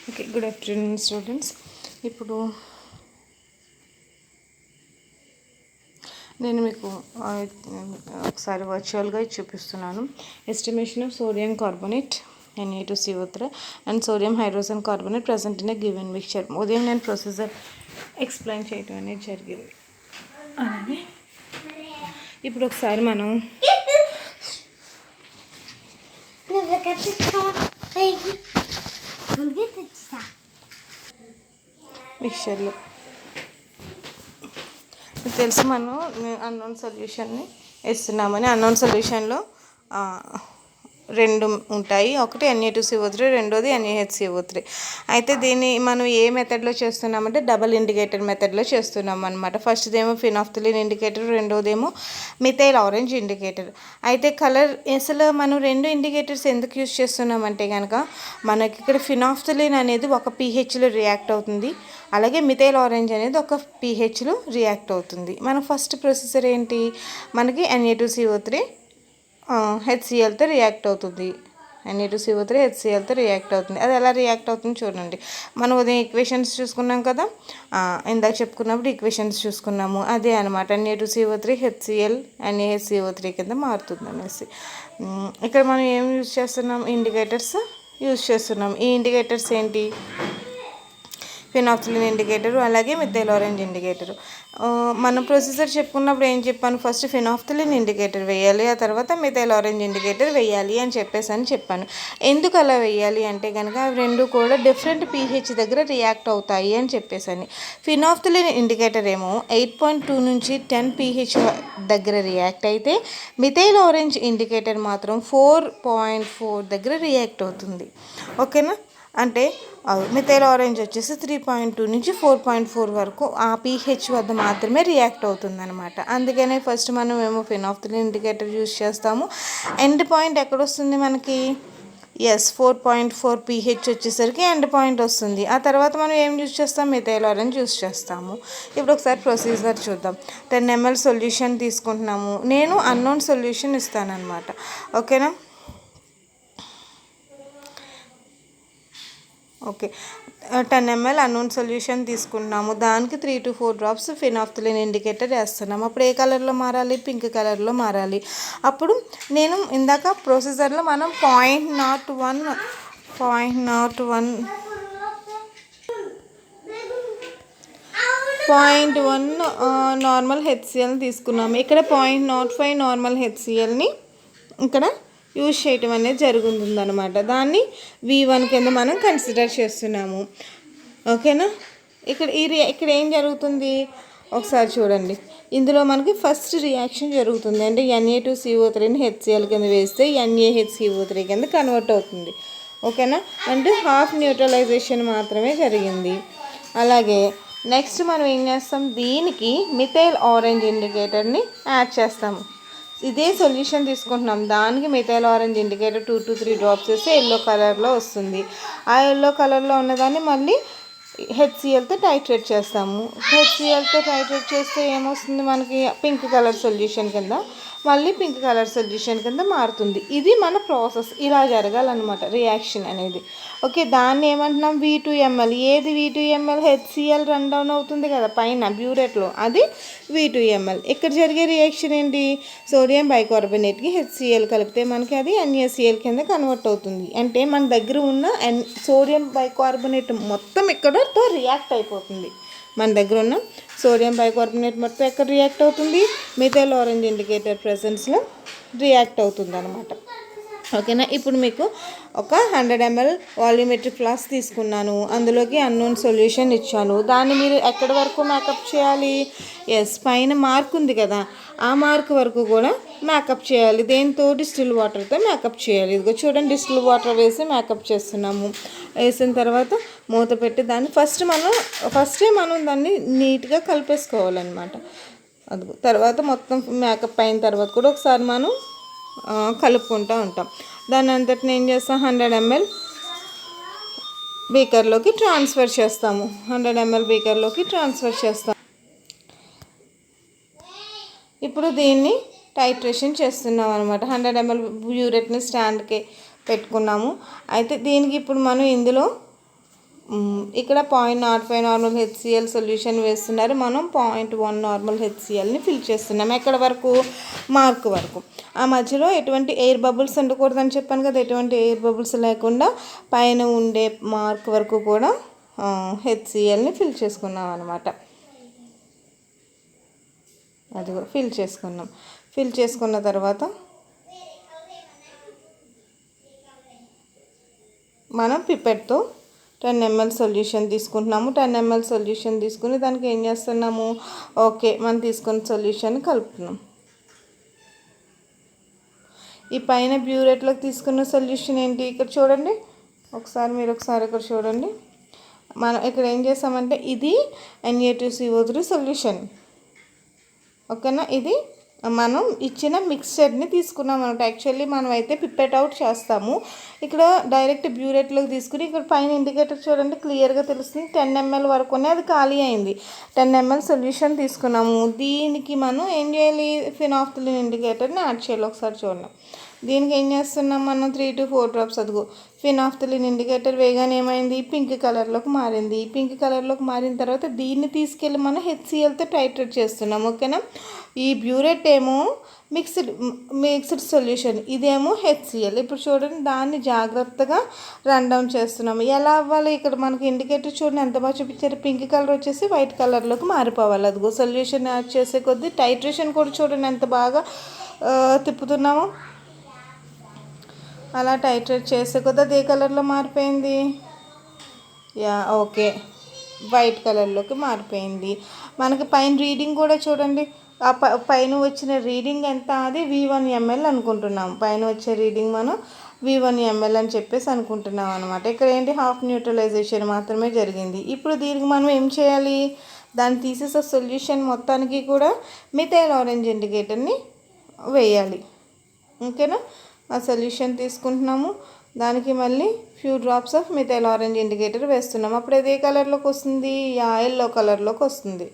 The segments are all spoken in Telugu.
Okay, good afternoon students. ఇప్పుడు నేను మీకు ఒకసారి వర్చువల్గా చూపిస్తున్నాను. Estimation of sodium carbonate Na2CO3 and sodium hydrogen carbonate present in a given mixture. ఉదయం నేను ప్రొసీజర్ ఎక్స్ప్లెయిన్ చేయడం అనేది జరిగింది. అలాగే ఇప్పుడు ఒకసారి మనం మిక్చర్లో తెలుసు మనం అన్నోన్ సొల్యూషన్ని వేస్తున్నామని. అన్నోన్ సొల్యూషన్లో రెండు ఉంటాయి, ఒకటి Na2CO3, రెండోది NaHCO3. అయితే దీన్ని మనం ఏ మెథడ్లో చేస్తున్నామంటే డబల్ ఇండికేటర్ మెథడ్లో చేస్తున్నాం అనమాట. ఫస్ట్దేమో ఫినాఫ్థలిన్ ఇండికేటర్, రెండోదేమో మిథైల్ ఆరెంజ్ ఇండికేటర్. అయితే కలర్ అసలు మనం రెండు ఇండికేటర్స్ ఎందుకు యూజ్ చేస్తున్నామంటే కనుక మనకి ఇక్కడ ఫినాఫ్థలిన్ అనేది ఒక pHలో రియాక్ట్ అవుతుంది, అలాగే మిథైల్ ఆరెంజ్ అనేది ఒక pHలో రియాక్ట్ అవుతుంది. మన ఫస్ట్ ప్రొసెసర్ ఏంటి, మనకి Na2CO3 HClతో రియాక్ట్ అవుతుంది. Na2CO3 HClతో రియాక్ట్ అవుతుంది. అది ఎలా రియాక్ట్ అవుతుంది చూడండి. మనం ఉదయం ఈక్వేషన్స్ చూసుకున్నాం కదా, ఇందాక చెప్పుకున్నప్పుడు ఈక్వేషన్స్ చూసుకున్నాము. అదే అనమాట, Na2CO3 HCl NaHCO3 కింద మారుతుంది అనేసి. ఇక్కడ మనం ఏం యూజ్ చేస్తున్నాం, ఇండికేటర్స్ యూజ్ చేస్తున్నాం. ఈ ఇండికేటర్స్ ఏంటి, ఫినాఫ్థలిన్ ఇండికేటరు, అలాగే మిథైల్ ఆరెంజ్ ఇండికేటరు. మనం ప్రొసీజర్ చెప్పుకున్నప్పుడు ఏం చెప్పాను, ఫస్ట్ ఫినాఫ్థలిన్ ఇండికేటర్ వేయాలి, ఆ తర్వాత మిథైల్ ఆరెంజ్ ఇండికేటర్ వేయాలి అని చెప్పాను. ఎందుకు అలా వేయాలి అంటే కనుక అవి రెండు కూడా డిఫరెంట్ pH దగ్గర రియాక్ట్ అవుతాయి అని చెప్పేసాను. ఫినాఫ్థలిన్ ఇండికేటర్ ఏమో 8.2 నుంచి 10 pH దగ్గర రియాక్ట్ అయితే, మిథైల్ ఆరెంజ్ ఇండికేటర్ మాత్రం 4.4 దగ్గర రియాక్ట్ అవుతుంది. ఓకేనా, అంటే మిథైల్ ఆరెంజ్ వచ్చేసి 3.2 నుంచి 4.4 వరకు ఆ pH వద్ద మాత్రమే రియాక్ట్ అవుతుంది అనమాట. అందుకనే ఫస్ట్ మనం ఏమో ఫినాఫ్థలిన్ ఇండికేటర్ యూజ్ చేస్తాము. ఎండ్ పాయింట్ ఎక్కడ వస్తుంది మనకి, 4.4 pH వచ్చేసరికి ఎండ్ పాయింట్ వస్తుంది. ఆ తర్వాత మనం ఏం యూజ్ చేస్తాం, మిథైల్ ఆరెంజ్ యూజ్ చేస్తాము. ఇప్పుడు ఒకసారి ప్రొసీజర్ చూద్దాం. 10 ml సొల్యూషన్ తీసుకుంటున్నాము. నేను అన్నోన్ సొల్యూషన్ ఇస్తానన్నమాట. ఓకేనా, ఓకే, 10 ml అన్నోన్ సొల్యూషన్ తీసుకున్నాము. దానికి 3 to 4 drops ఫినాఫ్థలిన్ ఇండికేటర్ వేస్తున్నాము. అప్పుడు ఏ కలర్లో మారాలి, పింక్ కలర్లో మారాలి. అప్పుడు నేను ఇందాక ప్రొసీజర్లో మనం 0.1 నార్మల్ హెచ్సిఎల్ని తీసుకున్నాము. ఇక్కడ 0.05 నార్మల్ హెచ్సిఎల్ని ఇక్కడ యూజ్ చేయటం అనేది జరుగుతుందన్నమాట. దాన్ని V1 కింద మనం కన్సిడర్ చేస్తున్నాము. ఓకేనా, ఇక్కడ ఏం జరుగుతుంది ఒకసారి చూడండి. ఇందులో మనకి ఫస్ట్ రియాక్షన్ జరుగుతుంది, అంటే Na2CO3ని HCl కింద వేస్తే NaHCO3 కింద కన్వర్ట్ అవుతుంది. ఓకేనా, అంటే హాఫ్ న్యూట్రలైజేషన్ మాత్రమే జరిగింది. అలాగే నెక్స్ట్ మనం ఏం చేస్తాం, దీనికి మిథైల్ ఆరెంజ్ ఇండికేటర్ని యాడ్ చేస్తాము. ఇదే సొల్యూషన్ తీసుకుంటున్నాం, దానికి methyl orange indicator 2 to 3 drops వేస్తే ఎల్లో కలర్లో వస్తుంది. ఆ ఎల్లో కలర్లో ఉన్నదాన్ని మళ్ళీ హెచ్సిఎల్తో టైట్రేట్ చేస్తాము. హెచ్సిఎల్తో టైట్రేట్ చేస్తే ఏమొస్తుంది మనకి, పింక్ కలర్ సొల్యూషన్ కింద, మళ్ళీ పింక్ కలర్ సొల్యూషన్ కింద మారుతుంది. ఇది మన ప్రాసెస్, ఇలా జరగాలన్నమాట రియాక్షన్ అనేది. ఓకే, దాన్ని ఏమంటున్నాం, V2ml. ఏది V2ml, HCl రన్ డౌన్ అవుతుంది కదా పైన బ్యూరేట్లో, అది V2ml. ఇక్కడ జరిగే రియాక్షన్ ఏంటి, సోడియం బైకార్బోనేట్కి HCl కలిపితే మనకి అది NaCl కింద కన్వర్ట్ అవుతుంది. అంటే మన దగ్గర ఉన్న సోడియం బైకార్బోనేట్ మొత్తం ఇక్కడతో రియాక్ట్ అయిపోతుంది. మన దగ్గర ఉన్న సోడియం బైకార్బోనేట్ మొత్తం ఎక్కడ రియాక్ట్ అవుతుంది, మిథైల్ ఆరెంజ్ ఇండికేటర్ ప్రెసెన్స్లో రియాక్ట్ అవుతుంది అనమాట. ఓకేనా, ఇప్పుడు మీకు ఒక 100 ml వాల్యూమెట్రిక్ ఫ్లాస్క్ తీసుకున్నాను, అందులోకి అన్నోన్ సొల్యూషన్ ఇచ్చాను. దాన్ని మీరు ఎక్కడి వరకు మేకప్ చేయాలి, పైన మార్క్ ఉంది కదా, ఆ మార్క్ వరకు కూడా మేకప్ చేయాలి. దేంతో, డిస్టిల్ వాటర్తో మేకప్ చేయాలి. ఇదిగో చూడండి, డిస్టిల్ వాటర్ వేసి మేకప్ చేస్తున్నాము. వేసిన తర్వాత మూత పెట్టి దాన్ని ఫస్టే మనం దాన్ని నీట్గా కలిపేసుకోవాలన్నమాట. అది తర్వాత మొత్తం మేకప్ అయిన తర్వాత కూడా ఒకసారి మనం కలుపుకుంటూ ఉంటాం. దాని అంతటిని ఏం చేస్తాం, 100 ml బీకర్లోకి ట్రాన్స్ఫర్ చేస్తాము. 100 ml బీకర్లోకి ట్రాన్స్ఫర్ చేస్తాం. ఇప్పుడు దీన్ని టైట్రేషన్ చేస్తున్నాం అనమాట. 100 ml బ్యూరెట్ని స్టాండ్కి పెట్టుకున్నాము. అయితే దీనికి ఇప్పుడు మనం ఇందులో ఇక్కడ 0.05 నార్మల్ హెచ్సిఎల్ సొల్యూషన్ వేస్తున్నారు, మనం 0.1 నార్మల్ హెచ్సిఎల్ని ఫిల్ చేస్తున్నాం. ఎక్కడ వరకు? మార్క్ వరకు. ఆ మధ్యలో ఎటువంటి ఎయిర్ బబుల్స్ ఉండకూడదని చెప్పాను కదా, ఎటువంటి ఎయిర్ బబుల్స్ లేకుండా పైన ఉండే మార్క్ వరకు కూడా హెచ్సిఎల్ని ఫిల్ చేసుకున్నాం అనమాట. అదిగో ఫిల్ చేసుకున్నాం. ఫిల్ చేసుకున్న తర్వాత మనం పిపెట్తో 10 ml సొల్యూషన్ తీసుకుంటున్నాము. 10 ml సొల్యూషన్ తీసుకుని దానికి ఏం చేస్తున్నాము? ఓకే, మనం తీసుకున్న సొల్యూషన్ కలుపుతున్నాం. ఈ పైన బ్యూరేట్లోకి తీసుకున్న సొల్యూషన్ ఏంటి? ఇక్కడ చూడండి, మీరు ఒకసారి ఇక్కడ చూడండి. మనం ఇక్కడ ఏం చేసామంటే ఇది Na2CO3 సొల్యూషన్, ఓకేనా. ఇది మనం ఇచ్చిన మిక్స్చర్ని తీసుకున్నాం అనమాట. యాక్చువల్లీ మనం అయితే పిప్పెట్ అవుట్ చేస్తాము, ఇక్కడ డైరెక్ట్ బ్యూరేట్లోకి తీసుకుని ఇక్కడ పైన ఇండికేటర్ చూడండి, క్లియర్గా తెలుస్తుంది. 10 ml వరకునే అది ఖాళీ అయింది. 10 ml సొల్యూషన్ తీసుకున్నాము. దీనికి మనం ఏం చేయాలి? ఫినాఫ్థలిన్ ఇండికేటర్ని యాడ్ చేయాలి. ఒకసారి చూడండి, దీనికి ఏం చేస్తున్నాం మనం? 3 to 4 డ్రాప్స్. అదిగో ఫినాఫ్థలిన్ ఇండికేటర్ వేగానే ఏమైంది? పింక్ కలర్లోకి మారింది. పింక్ కలర్లోకి మారిన తర్వాత దీన్ని తీసుకెళ్ళి మనం హెచ్సిఎల్తో టైట్రేట్ చేస్తున్నాం, ఓకేనా. ఈ బ్యూరేట్ ఏమో మిక్స్డ్ సొల్యూషన్, ఇదేమో హెచ్సిఎల్. ఇప్పుడు చూడండి, దాన్ని జాగ్రత్తగా రన్ డౌన్ చేస్తున్నాము. ఎలా అవ్వాలి? ఇక్కడ మనకి ఇండికేటర్ చూడండి ఎంత బాగా చూపించారు. పింక్ కలర్ వచ్చేసి వైట్ కలర్లోకి మారిపోవాలి. అదిగో సొల్యూషన్ యాడ్ చేసే కొద్దీ టైట్రేషన్ కూడా చూడండి ఎంత బాగా తిప్పుతున్నాము. అలా టైట్రేట్ చేసే కొద్దీ అది ఏ కలర్లో మారిపోయింది? ఓకే, వైట్ కలర్లోకి మారిపోయింది. మనకి పైన రీడింగ్ కూడా చూడండి, ఆ పైన వచ్చిన రీడింగ్ ఎంత? అది V1 ml అనుకుంటున్నాం. పైన వచ్చే రీడింగ్ మనం V1 ml అని చెప్పేసి అనుకుంటున్నాం అనమాట. ఇక్కడ ఏంటి? హాఫ్ న్యూట్రలైజేషన్ మాత్రమే జరిగింది. ఇప్పుడు దీనికి మనం ఏం చేయాలి? దాన్ని తీసేసే సొల్యూషన్ మొత్తానికి కూడా మిథైల్ ఆరెంజ్ ఇండికేటర్ని వేయాలి, ఓకేనా. ఆ సొల్యూషన్ తీసుకుంటున్నాము, దానికి మళ్ళీ few drops of methyl orange indicator వేస్తున్నాము. అప్పుడు అది ఏ కలర్లోకి వస్తుంది? ఎల్లో కలర్లోకి వస్తుంది.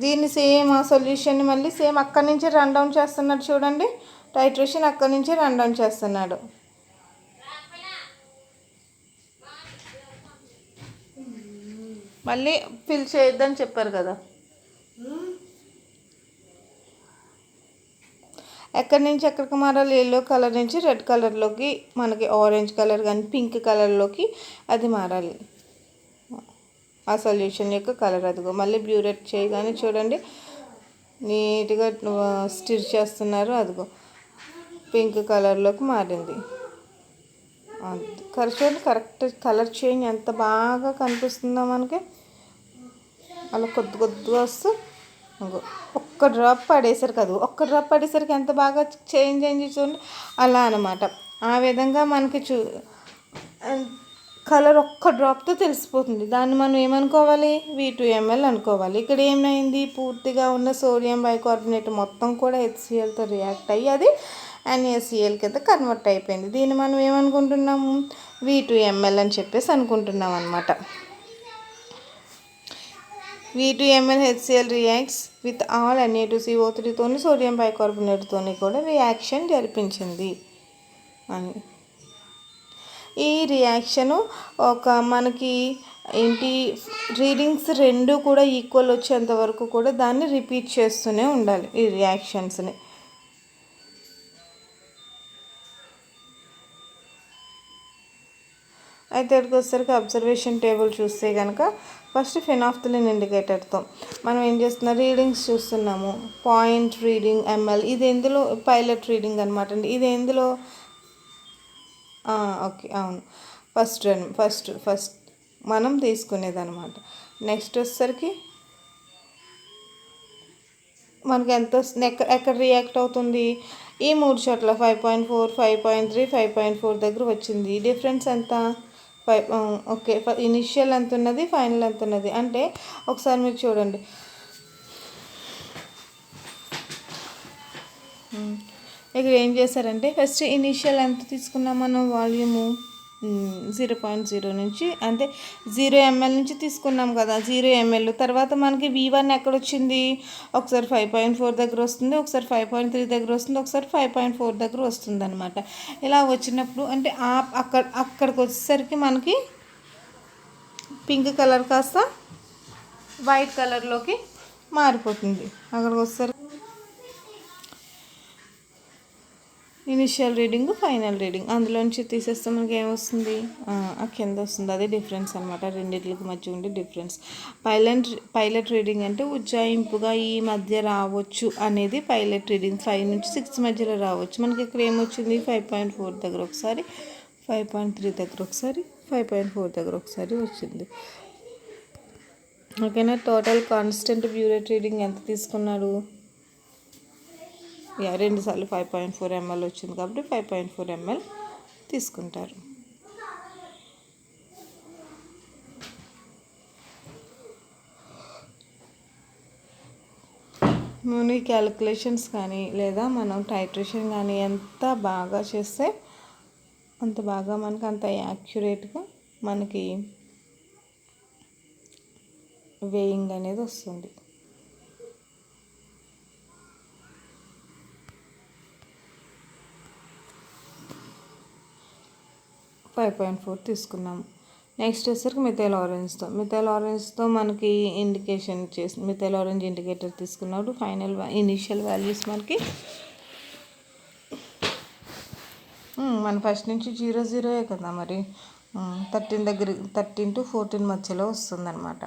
దీన్ని సేమ్ ఆ సొల్యూషన్ని మళ్ళీ సేమ్ అక్కడి నుంచి రన్ డౌన్ చేస్తున్నాడు చూడండి, టైట్రేషన్ అక్కడి నుంచి రన్ డౌన్ చేస్తున్నాడు. మళ్ళీ ఫిల్ చేయొద్దని చెప్పారు కదా. ఎక్కడి నుంచి ఎక్కడికి మారాలి? ఎల్లో కలర్ నుంచి రెడ్ కలర్లోకి, మనకి ఆరెంజ్ కలర్ కానీ పింక్ కలర్లోకి అది మారాలి, ఆ సొల్యూషన్ యొక్క కలర్. అదిగో మళ్ళీ బ్యూరేట్ చేయగానే చూడండి నీట్గా స్టిర్ చేస్తున్నారు. అదిగో పింక్ కలర్లోకి మారింది. చూడండి కరెక్ట్ కలర్ చేంజ్ ఎంత బాగా కనిపిస్తుందో మనకి. అలా కొద్దిగా వస్తూ ఒక్క డ్రాప్ పడేసరికి, అది ఒక్క డ్రాప్ పడేసరికి ఎంత బాగా చేంజ్ అయింది చూడండి. అలా అనమాట. ఆ విధంగా మనకి కలర్ ఒక్క డ్రాప్తో తెలిసిపోతుంది. దాన్ని మనం ఏమనుకోవాలి? V2 ml అనుకోవాలి. ఇక్కడ ఏమైంది? పూర్తిగా ఉన్న సోడియం బైకార్బోనేట్ మొత్తం కూడా హెచ్సిఎల్తో రియాక్ట్ అయ్యి అది NaCl కింద కన్వర్ట్ అయిపోయింది. దీన్ని మనం ఏమనుకుంటున్నాము? V2 ml అని చెప్పేసి అనుకుంటున్నాం అనమాట. V2 ml HCl reacts with all Na2CO3తోని సోడియం బైకార్బోనేట్తోని కూడా రియాక్షన్ జరిపించింది అని. ఈ రియాక్షను మనకి ఏంటి? రీడింగ్స్ రెండు కూడా ఈక్వల్ వచ్చేంత వరకు కూడా దాన్ని రిపీట్ చేస్తూనే ఉండాలి ఈ రియాక్షన్స్ని. అయితే ఇక్కడికి వచ్చేసరికి అబ్జర్వేషన్ టేబుల్ చూస్తే కనుక ఫస్ట్ ఫినాఫ్థలిన్ ఇండికేటర్తో మనం ఏం చేస్తున్నాం? రీడింగ్స్ చూస్తున్నాము. పాయింట్ రీడింగ్ ml, ఇది ఎందులో? పైలట్ రీడింగ్ అనమాట అండి. ఇది ఎందులో? ఓకే, అవును, ఫస్ట్ మనం తీసుకునేది అనమాట. నెక్స్ట్ వచ్చేసరికి మనకి ఎంత వస్తుంది? ఎక్కడ రియాక్ట్ అవుతుంది? ఈ 3 చోట్ల 5.4, 5.3, 5.4 దగ్గర వచ్చింది. డిఫరెన్స్ ఎంత? 5. ఓకే, ఇనిషియల్ ఎంత ఉన్నది, ఫైనల్ ఎంత ఉన్నది అంటే ఒకసారి మీరు చూడండి. ఇక్కడ ఏం చేశారంటే ఫస్ట్ ఇనిషియల్ ఎంత తీసుకున్నాం మనం? వాల్యూము 0.0 నుంచి అంటే 0 ml నుంచి తీసుకున్నాం కదా, 0 ml తర్వాత మనకి V1 ఎక్కడ వచ్చింది, ఒకసారి 5.4 దగ్గర వస్తుంది, ఒకసారి 5.3 దగ్గర వస్తుంది, ఒకసారి 5.4 దగ్గర వస్తుంది అనమాట. ఇలా వచ్చినప్పుడు అంటే అక్కడికి వచ్చేసరికి మనకి పింక్ కలర్ కాస్త వైట్ కలర్లోకి మారిపోతుంది. అక్కడికి వచ్చేసరికి ఇనిషియల్ రీడింగ్, ఫైనల్ రీడింగ్ అందులోంచి తీసేస్తే మనకి ఏమొస్తుంది, ఆ కింద వస్తుంది. అదే డిఫరెన్స్ అనమాట, రెండింటికి మధ్య ఉండే డిఫరెన్స్. పైలట్ రీడింగ్ అంటే ఉజ్జాయింపుగా ఈ మధ్య రావచ్చు అనేది పైలట్ రీడింగ్. 5 నుంచి 6 మధ్యలో రావచ్చు. మనకి ఇక్కడ ఏమొచ్చింది, 5.4 దగ్గర ఒకసారి, 5.3 దగ్గర ఒకసారి, 5.4 దగ్గర ఒకసారి వచ్చింది. ఓకేనా. టోటల్ కాన్స్టెంట్ బ్యూరేట్ రీడింగ్ ఎంత తీసుకున్నాడు, 2 సార్లు 5.4 ml వచ్చింది కాబట్టి 5.4 ml తీసుకుంటారు. మనం ఈ క్యాలిక్యులేషన్స్ కానీ లేదా మనం టైట్రేషన్ కానీ ఎంత బాగా చేస్తే అంత బాగా మనకి అంత యాక్యురేట్గా మనకి వేయింగ్ అనేది వస్తుంది. 5.4 తీసుకున్నాము. నెక్స్ట్ వచ్చేసరికి మిథైల్ ఆరెంజ్తో మనకి ఇండికేషన్ చేసి మిథైల్ ఆరెంజ్ ఇండికేటర్ తీసుకున్నప్పుడు ఫైనల్ ఇనిషియల్ వాల్యూస్ మనకి మన ఫస్ట్ నుంచి 0 కదా మరి, 13 to 14 మధ్యలో వస్తుందన్నమాట.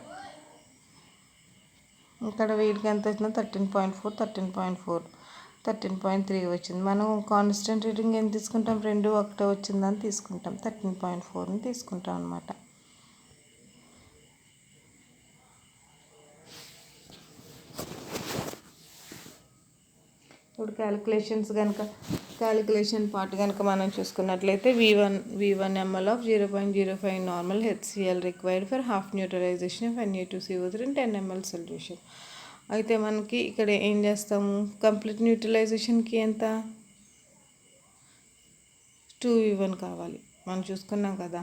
ఇక్కడ వీటికి ఎంత వచ్చినా 13.4 13.3 వచ్చింది. మనం కాన్స్టెంట్ రీడింగ్ ఏం తీసుకుంటాం, 2 ఒకటే వచ్చిందని తీసుకుంటాం, 13.4ని తీసుకుంటాం అనమాట. ఇప్పుడు క్యాలిక్యులేషన్ పార్ట్ కనుక మనం చూసుకున్నట్లయితే V1 ml of 0.05 normal HCl required for half neutralization of Na2CO3 in 10 ml solution. అయితే మనకి ఇక్కడ ఏం చేస్తాము, కంప్లీట్ న్యూట్రలైజేషన్కి ఎంత, 2V1 కావాలి. మనం చూసుకున్నాం కదా,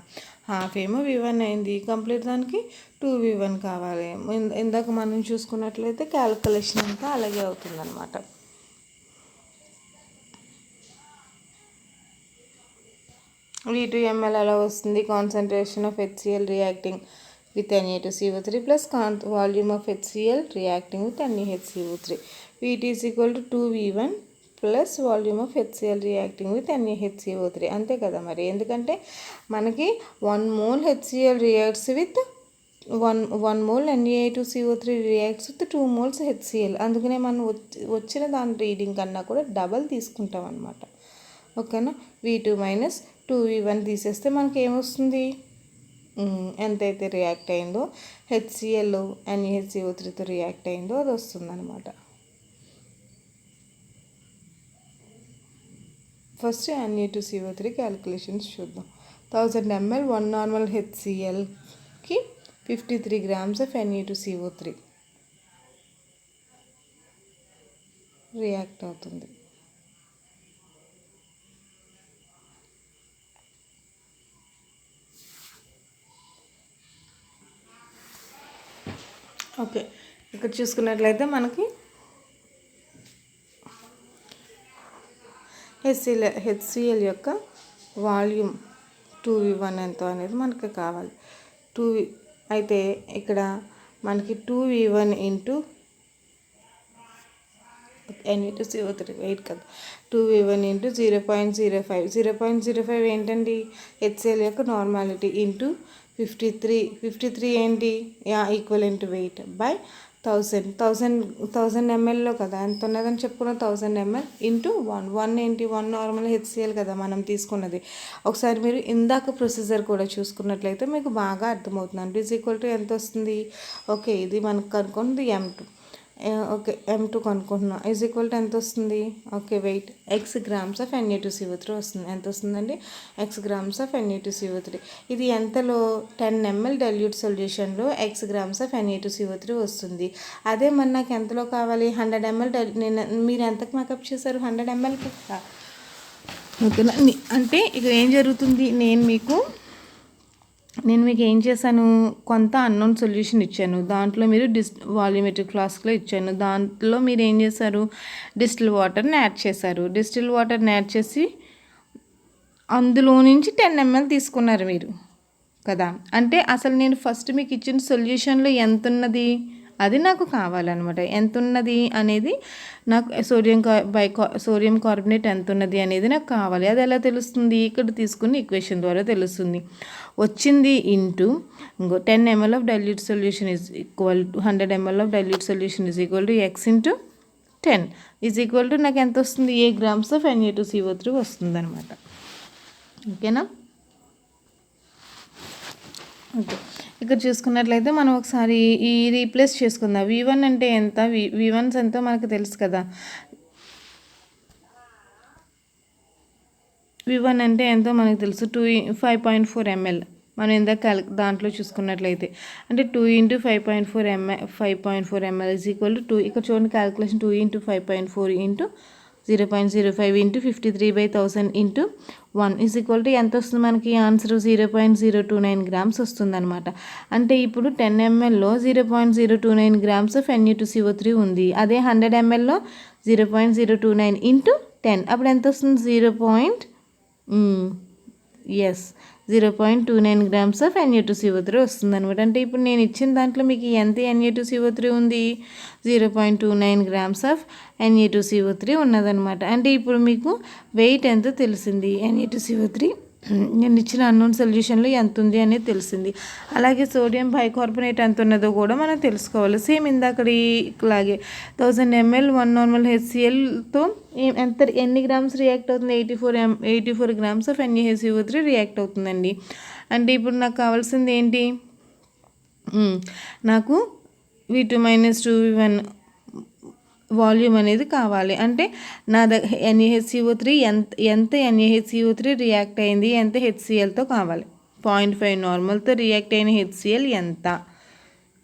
హాఫ్ ఏమో V1 అయింది, కంప్లీట్ దానికి 2V1 కావాలి. ఇందాక మనం చూసుకున్నట్లయితే క్యాలిక్యులేషన్ అంతా అలాగే అవుతుందన్నమాట. V2 ml అలా వస్తుంది. Concentration of HCl reacting with Na2CO3 plus volume of HCl reacting with NaHCO3. Vt is equal to 2V1 plus volume of HCl reacting with NaHCO3. అంతే కదా మరి, ఎందుకంటే మనకి 1 mole HCl reacts with 1 mole Na2CO3 reacts with 2 moles HCl. అందుకనే మనం వచ్చిన దాని రీడింగ్ కన్నా కూడా డబల్ తీసుకుంటాం అనమాట. ఓకేనా. V2 మైనస్ 2V1 తీసేస్తే మనకి ఏమొస్తుంది, ఎంతైతే రియాక్ట్ అయిందో HCl NaHCO3తో రియాక్ట్ అయిందో అది వస్తుందన్నమాట. ఫస్ట్ Na2CO3 క్యాలిక్యులేషన్స్ చూద్దాం. 1000 ml 1 నార్మల్ HClకి 53 grams ఆఫ్ Na2CO3 రియాక్ట్ అవుతుంది. ఓకే, ఇక్కడ చూసుకున్నట్లయితే మనకి HCl యొక్క వాల్యూమ్ 2V1 ఎంతో అనేది మనకి కావాలి. అయితే ఇక్కడ మనకి 2V1 ఇంటూ Na2CO3 వెయిట్ కదా, 2V1 ఇంటూ 0.05 ఏంటండి, HCl యొక్క నార్మాలిటీ ఇంటూ 53 ఏంటి, ఈక్వలెంట్ వెయిట్ బై 1000 mlలో కదా ఎంత ఉన్నదని చెప్పుకున్నాం, 1000 ml ఇంటూ 1 ఏంటి, 1 నార్మల్ HCl కదా మనం తీసుకున్నది. ఒకసారి మీరు ఇందాక ప్రొసీజర్ కూడా చూసుకున్నట్లయితే మీకు బాగా అర్థమవుతుంది. అంటే ఈజ్ ఈక్వల్ టు ఎంత వస్తుంది, ఓకే ఇది మనకు కనుక్కుంది M2, ఓకే M2 కనుక్కుంటున్నాం, ఈజ్ ఈక్వల్ టు ఎంత వస్తుంది, okay weight X grams of Na2CO3 వస్తుంది. ఎంత వస్తుందండి, X grams ఆఫ్ Na2CO3. ఇది ఎంతలో, 10 ml డైల్యూట్ సొల్యూషన్లో X grams ఆఫ్ Na2CO3 వస్తుంది. అదే మరి నాకు ఎంతలో కావాలి, 100 ml మీరు ఎంతకు మేకప్ చేశారు, 100 mlకి. ఓకేనా. అంటే ఇక్కడ ఏం జరుగుతుంది, నేను మీకు నేను మీకు ఏం చేశాను, కొంత అన్నోన్ సొల్యూషన్ ఇచ్చాను. దాంట్లో మీరు వాల్యూమెట్రిక్ ఫ్లాస్క్లో ఇచ్చాను. దాంట్లో మీరు ఏం చేశారు, డిస్టిల్ వాటర్ని యాడ్ చేశారు. డిస్టిల్ వాటర్ని యాడ్ చేసి అందులో నుంచి 10 ml తీసుకున్నారు మీరు కదా. అంటే అసలు నేను ఫస్ట్ మీకు ఇచ్చిన సొల్యూషన్లో ఎంత ఉన్నది అది నాకు కావాలన్నమాట. ఎంత ఉన్నది అనేది నాకు సోడియం కార్బోనేట్ ఎంత ఉన్నది అనేది నాకు కావాలి. అది ఎలా తెలుస్తుంది, ఇక్కడ తీసుకుని ఈక్వేషన్ ద్వారా తెలుస్తుంది. వచ్చింది ఇంటూ ఇంకో 10 ml of dilute solution is equal to 100 ml of dilute solution is equal to x into 10 is equal to నాకు ఎంత వస్తుంది, 8 grams ఆఫ్ Na2CO3 వస్తుంది అనమాట. ఓకేనా. ఓకే, ఇక్కడ చూసుకున్నట్లయితే మనం ఒకసారి ఈ రీప్లేస్ చేసుకుందాం. V1 అంటే ఎంత, V1 ఎంతో మనకు తెలుసు కదా. V1 అంటే ఎంతో మనకు తెలుసు, 5.4 ml. మనం ఇందాక దాంట్లో చూసుకున్నట్లయితే అంటే 2 × 5.4 ml ఈజ్ ఈక్వల్ టు 2. ఇక్కడ చూడండి క్యాలిక్యులేషన్, 2 × 5.4 × 0.05 × 53/1000 × 1 ఈజ్ ఈక్వల్ టు ఎంత వస్తుంది మనకి ఆన్సర్, 0.029 grams వస్తుంది అనమాట. అంటే ఇప్పుడు 10 mlలో 0.029 grams ఆఫ్ Na2CO3 ఉంది. అదే 100 mlలో 0.029 × 10 అప్పుడు ఎంత వస్తుంది, 0.29 grams ఆఫ్ Na2CO3 వస్తుంది అనమాట. అంటే ఇప్పుడు నేను ఇచ్చిన దాంట్లో మీకు ఎంత Na2CO3 ఉంది, 0.29 grams ఆఫ్ Na2CO3 ఉన్నదనమాట. అంటే ఇప్పుడు మీకు వెయిట్ ఎంతో తెలిసింది, Na2CO3 నేను ఇచ్చిన అన్నోన్ సొల్యూషన్లో ఎంత ఉంది అనేది తెలిసింది. అలాగే సోడియం బైకార్బోనేట్ ఎంత ఉన్నదో కూడా మనం తెలుసుకోవాలి. సేమ్ ఇందాకడి ఇలాగే 1000 ml 1 నార్మల్ HClతో ఎన్ని గ్రామ్స్ రియాక్ట్ అవుతుంది, 84 grams ఆఫ్ NaHCO3 రియాక్ట్ అవుతుందండి. అంటే ఇప్పుడు నాకు కావాల్సింది ఏంటి, నాకు V2 - 2V1 వాల్యూమ్ అనేది కావాలి. అంటే నా NaHCO3 ఎంత NaHCO3 రియాక్ట్ అయింది, ఎంత HClతో కావాలి. 0.5 నార్మల్తో రియాక్ట్ అయిన HCl ఎంత,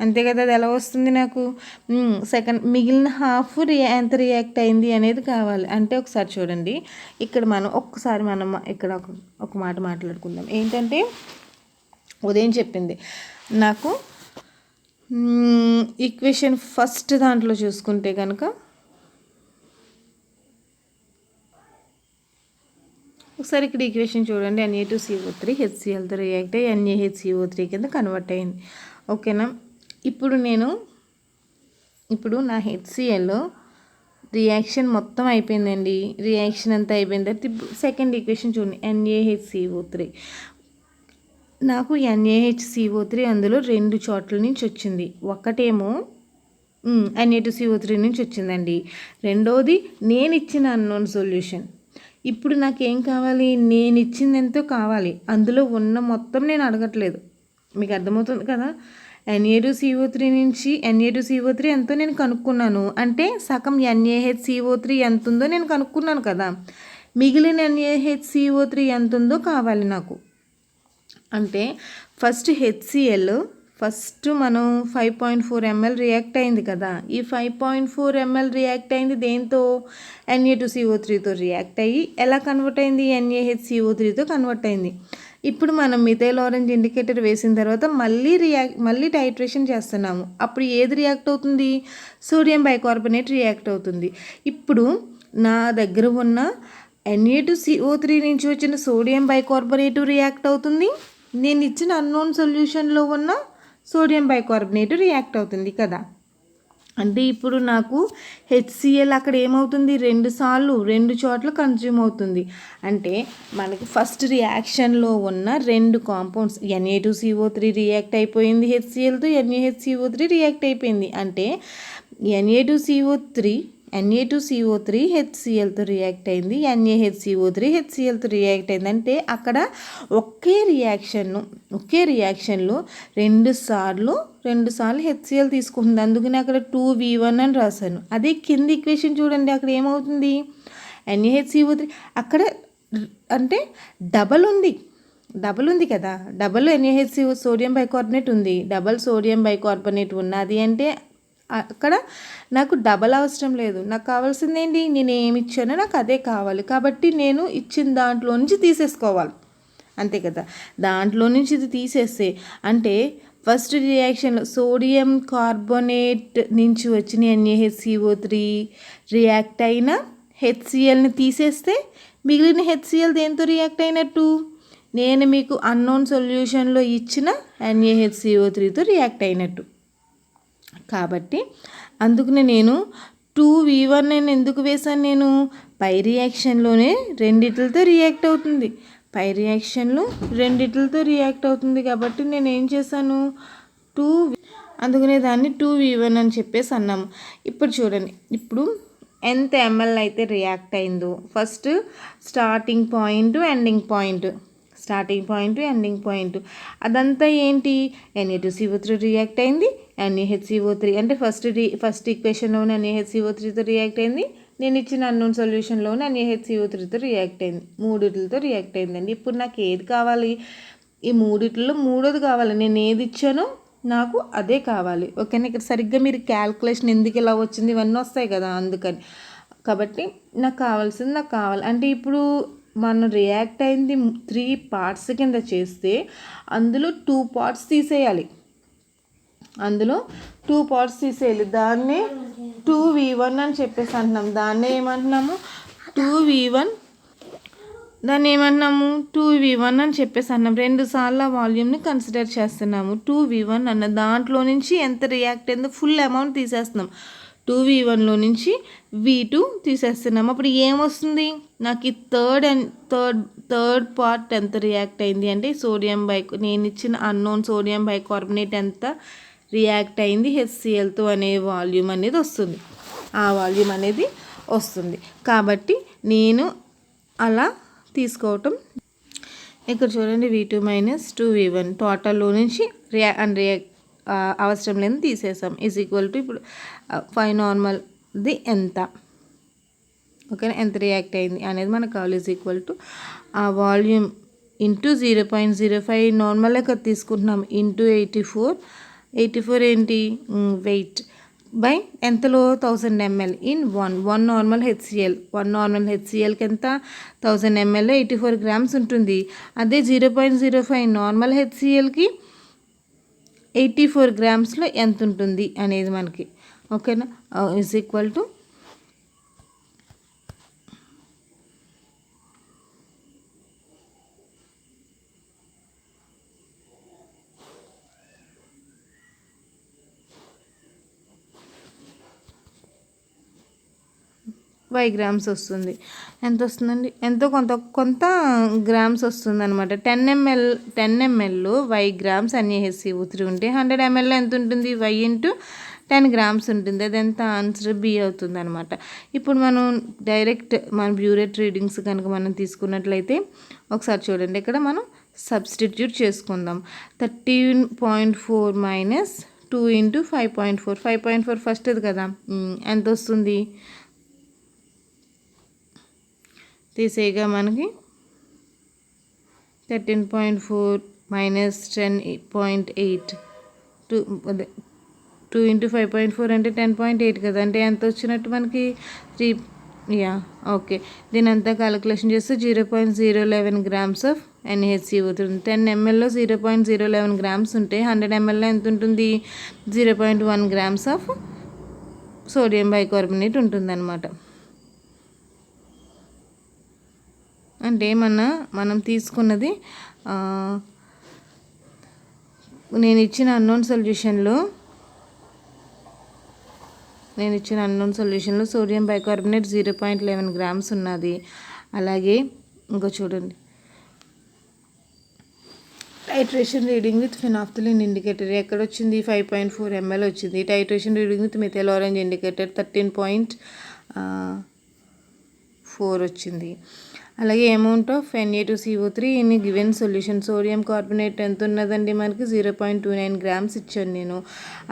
అంతే కదా. అది ఎలా వస్తుంది నాకు, సెకండ్ మిగిలిన హాఫ్ ఎంత రియాక్ట్ అయింది అనేది కావాలి. అంటే ఒకసారి చూడండి, ఇక్కడ మనం ఇక్కడ ఒక మాట మాట్లాడుకుందాం. ఏంటంటే ఉదయం చెప్పింది నాకు ఈక్వేషన్ ఫస్ట్ దాంట్లో చూసుకుంటే కనుక ఒకసారి ఇక్కడ ఈక్వేషన్ చూడండి, Na2CO3 HClతో రియాక్ట్ అయ్యి NaHCO3 కింద కన్వర్ట్ అయింది. ఓకేనా. ఇప్పుడు నా HCl రియాక్షన్ మొత్తం అయిపోయిందండి. రియాక్షన్ అంతా అయిపోయింది. సెకండ్ ఈక్వేషన్ చూడండి, NaHCO3 నాకు NaHCO3 అందులో 2 చోట్ల నుంచి వచ్చింది. ఒకటేమో Na2CO3 నుంచి వచ్చిందండి, రెండోది నేను ఇచ్చిన అన్నోన్ సొల్యూషన్. ఇప్పుడు నాకేం కావాలి, నేను ఇచ్చింది ఎంతో కావాలి. అందులో ఉన్న మొత్తం నేను అడగట్లేదు, మీకు అర్థమవుతుంది కదా. Na2CO3 నుంచి Na2CO3 ఎంతో నేను కనుక్కున్నాను, అంటే సగం NaHCO3 ఎంత ఉందో నేను కనుక్కున్నాను కదా. మిగిలిన NaHCO3 ఎంత ఉందో కావాలి నాకు. అంటే ఫస్ట్ HCl మనం 5.4 ml రియాక్ట్ అయింది కదా. ఈ 5.4 ml రియాక్ట్ అయింది దేంతో, Na2CO3తో రియాక్ట్ అయ్యి ఎలా కన్వర్ట్ అయింది, NaHCO3తో కన్వర్ట్ అయింది. ఇప్పుడు మనం మిథైల్ ఆరెంజ్ ఇండికేటర్ వేసిన తర్వాత మళ్ళీ టైట్రేషన్ చేస్తున్నాము. అప్పుడు ఏది రియాక్ట్ అవుతుంది, సోడియం బైకార్బోనేట్ రియాక్ట్ అవుతుంది. ఇప్పుడు నా దగ్గర ఉన్న Na2CO3 నుంచి వచ్చిన సోడియం బైకార్బోనేట్ రియాక్ట్ అవుతుంది, నేను ఇచ్చిన అన్నోన్ సొల్యూషన్లో ఉన్న సోడియం బైకార్బోనేట్ రియాక్ట్ అవుతుంది కదా. అంటే ఇప్పుడు నాకు HCl అక్కడ ఏమవుతుంది, 2 చోట్ల కన్జ్యూమ్ అవుతుంది. అంటే మనకి ఫస్ట్ రియాక్షన్లో ఉన్న 2 కాంపౌండ్స్ Na2CO3 రియాక్ట్ అయిపోయింది HClతో, NaHCO3 రియాక్ట్ అయిపోయింది. అంటే Na2CO3 HClతో రియాక్ట్ అయింది, NaHCO3 HClతో రియాక్ట్ అయింది. అంటే అక్కడ ఒకే రియాక్షన్లో 2 సార్లు HCl తీసుకుంటుంది. అందుకని అక్కడ 2V1 అని రాశాను. అదే కింద ఈక్వేషన్ చూడండి, అక్కడ ఏమవుతుంది, NaHCO3 అక్కడ అంటే డబల్ ఉంది కదా. డబల్ NaHCO సోడియం బైకార్బోనేట్ ఉంది, డబల్ సోడియం బైకార్బోనేట్ ఉన్నది. అంటే అక్కడ నాకు డబల్ అవసరం లేదు, నాకు కావాల్సింది ఏంటి, నేను ఏమి ఇచ్చానో నాకు అదే కావాలి. కాబట్టి నేను ఇచ్చిన దాంట్లో నుంచి తీసేసుకోవాలి. అంతే కదా. దాంట్లో నుంచి ఇది తీసేస్తే అంటే ఫస్ట్ రియాక్షన్లో సోడియం కార్బోనేట్ నుంచి వచ్చిన NaHCO3 రియాక్ట్ అయిన HClని తీసేస్తే మిగిలిన HCl దేంతో రియాక్ట్ అయినట్టు, నేను మీకు అన్నోన్ సొల్యూషన్లో ఇచ్చిన NaHCO3తో రియాక్ట్ అయినట్టు. కాబట్టి అందుకనే నేను 2V1 నేను ఎందుకు వేసాను, నేను పై రియాక్షన్లోనే రెండిట్లతో రియాక్ట్ అవుతుంది, పై రియాక్షన్లో రెండిట్లతో రియాక్ట్ అవుతుంది కాబట్టి నేను ఏం చేశాను 2, అందుకనే దాన్ని 2V1 అని చెప్పేసి అన్నాము. ఇప్పుడు చూడండి, ఇప్పుడు ఎంత ml అయితే రియాక్ట్ అయిందో first starting point ending point అదంతా ఏంటి, Na2CO3 రియాక్ట్ అయింది, NaHCO3 అంటే ఫస్ట్ ఈక్వేషన్లోనే NaHCO3తో రియాక్ట్ అయింది, నేను ఇచ్చిన అన్నోన్ సొల్యూషన్లోనే NaHCO3తో రియాక్ట్ అయింది, మూడిట్లతో రియాక్ట్ అయిందండి. ఇప్పుడు నాకు ఏది కావాలి, ఈ మూడిట్లో మూడోది కావాలి, నేను ఏది ఇచ్చానో నాకు అదే కావాలి. ఓకేనా. ఇక్కడ సరిగ్గా మీరు క్యాల్కులేషన్ ఎందుకు ఇలా వచ్చింది ఇవన్నీ వస్తాయి కదా, అందుకని. కాబట్టి నాకు కావాలి అంటే ఇప్పుడు మనం రియాక్ట్ అయింది 3 పార్ట్స్ కింద చేస్తే అందులో 2 పార్ట్స్ తీసేయాలి, దాన్ని 2V1 అని చెప్పేసి అంటున్నాం. దాన్ని ఏమంటున్నాము 2V1 అని చెప్పేసి అన్నాం. 2 సార్లు ఆ వాల్యూమ్ని కన్సిడర్ చేస్తున్నాము. 2V1 అన్న దాంట్లో నుంచి ఎంత రియాక్ట్ అయిందో ఫుల్ అమౌంట్ తీసేస్తున్నాం. 2V1లో నుంచి V2 తీసేస్తున్నాం. అప్పుడు ఏమొస్తుంది, నాకు ఈ థర్డ్ పార్ట్ ఎంత రియాక్ట్ అయింది అంటే నేను ఇచ్చిన అన్నోన్ సోడియం బైకార్బోనేట్ ఎంత రియాక్ట్ అయింది HClతో అనే వాల్యూమ్ అనేది వస్తుంది, ఆ వాల్యూమ్ అనేది వస్తుంది. కాబట్టి నేను అలా తీసుకోవటం. ఇక్కడ చూడండి V2 - 2V1 టోటల్లో నుంచి అవసరం లేని తీసేసాం = ఇప్పుడు 5 నార్మల్ది ఎంత, ఓకేనా, ఎంత రియాక్ట్ అయింది అనేది మనకు కావాలి ఆ వాల్యూమ్ ఇంటూ 0.05 నార్మల్ కదా తీసుకుంటున్నాం ఇంటూ 84 ఏంటి వెయిట్ బై ఎంతలో 1000 ml ఇన్ 1 నార్మల్ HClకి ఎంత 1000 ml 84 grams ఉంటుంది. అదే 0.05 నార్మల్ HClకి 84 grams ఎంత ఉంటుంది అనేది మనకి, ఓకేనా, = y grams వస్తుంది. ఎంత వస్తుందండి, ఎంతో కొంత గ్రామ్స్ వస్తుంది అనమాట. 10 ml y grams NaHCO3 ఉంటే 100 ml ఎంత ఉంటుంది, y × 10 grams ఉంటుంది. అది ఎంత, ఆన్సర్ B అవుతుంది అనమాట. ఇప్పుడు మనం డైరెక్ట్ మన బ్యూరెట్ రీడింగ్స్ కనుక మనం తీసుకున్నట్లయితే ఒకసారి చూడండి, ఇక్కడ మనం సబ్స్టిట్యూట్ చేసుకుందాం. 13.4 - 2 × 5.4 5.4 ఫస్ట్ది కదా, ఎంత వస్తుంది తీసేయగా మనకి 13.4 - 10.8 2 × 5.4 అంటే 10.8 కదా, అంటే ఎంత వచ్చినట్టు మనకి 3. ఓకే, దీని అంతా క్యాలిక్యులేషన్ చేస్తే 0.011 grams ఆఫ్ NaHCO3 10 mlలో 0.011 grams ఉంటే 100 mlలో ఎంత ఉంటుంది 0.1 grams ఆఫ్ సోడియం బైకార్బోనేట్ ఉంటుందన్నమాట. అంటే మనం తీసుకున్నది నేను ఇచ్చిన అన్నోన్ సొల్యూషన్లో సోడియం బైకార్బోనేట్ 0.11 grams ఉన్నది. అలాగే ఇంకో చూడండి, titration reading with phenolphthalein indicator ఎక్కడ వచ్చింది 5.4 ml వచ్చింది. Titration reading with methyl orange indicator 13.4 వచ్చింది. అలాగే amount of Na2CO3 in given solution sodium carbonate ఎంత ఉన్నదండి మనకి 0.29 grams ఇచ్చాను నేను.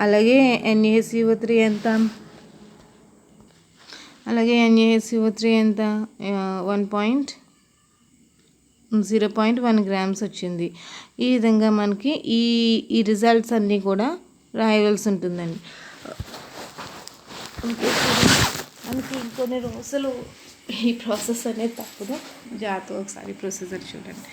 అలాగే NaHCO3 ఎంత, 0.1 grams వచ్చింది. ఈ విధంగా మనకి ఈ రిజల్ట్స్ అన్నీ కూడా రాయవలసి ఉంటుందండి. మనకి ఇంకొన్ని రోజులు ఈ ప్రాసెస్ అనేది తప్పదు, జాగ్రత్తగా ఒకసారి ప్రొసీజర్ చూడండి.